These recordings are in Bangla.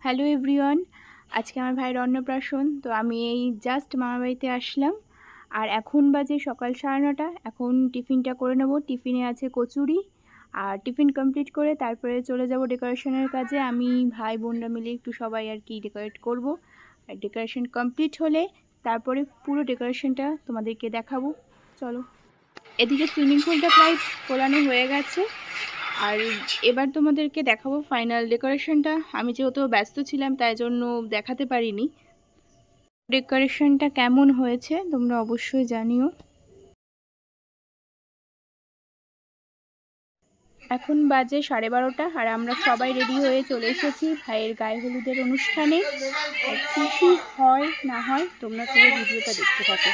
হ্যালো এভরিওয়ান, আজকে আমার ভাইয়ের অন্নপ্রাশন। তো আমি এই জাস্ট মামাবাড়িতে আসলাম আর এখন বাজে সকাল 9:30। এখন টিফিনটা করে নেব। টিফিনে আছে কচুরি, আর টিফিন কমপ্লিট করে তারপরে চলে যাব ডেকোরেশনের কাজে। আমি ভাই বোনরা মিলে একটু সবাই আর কি ডেকোরেট করব। আর ডেকোরেশন কমপ্লিট হলে তারপরে পুরো ডেকোরেশনটা তোমাদেরকে দেখাবো। চলো। এদিকে সুইমিং পুলটা প্রায় ফোলানো হয়ে গেছে, আর এবার তোমাদেরকে দেখাবো ফাইনাল ডেকোরেশনটা। আমি যেহেতু ব্যস্ত ছিলাম তাই জন্য দেখাতে পারিনি। ডেকোরেশনটা কেমন হয়েছে তোমরা অবশ্যই জানিও। এখন বাজে 12:30 আর আমরা সবাই রেডি হয়ে চলে এসেছি ভাইয়ের গায়ে হলুদের অনুষ্ঠানে। আর কী কী হয় না হয় তোমরা পুরো ভিডিওটা দেখতে থাকো।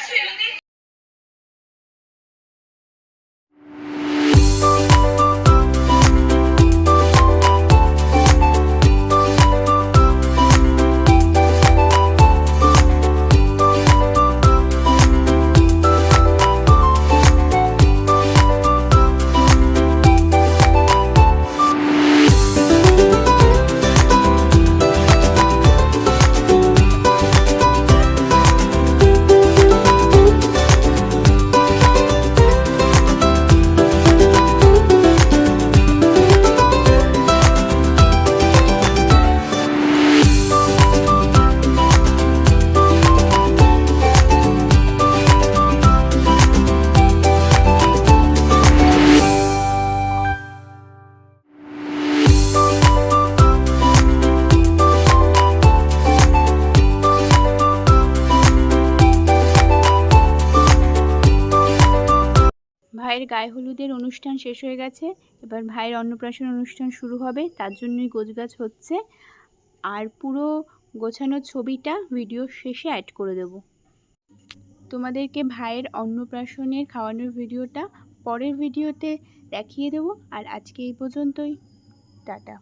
ভাইয়ের গায়ে হলুদের অনুষ্ঠান শেষ হয়ে গেছে, এবার ভাইয়ের অন্নপ্রাশন অনুষ্ঠান শুরু হবে। তার জন্যই গোছগাছ হচ্ছে, আর পুরো গোছানো ছবিটা ভিডিও শেষে অ্যাড করে দেব। তোমাদেরকে ভাইয়ের অন্নপ্রাশনের খাওয়ানোর ভিডিওটা পরের ভিডিওতে দেখিয়ে দেব। আর আজকে এই পর্যন্তই, টাটা।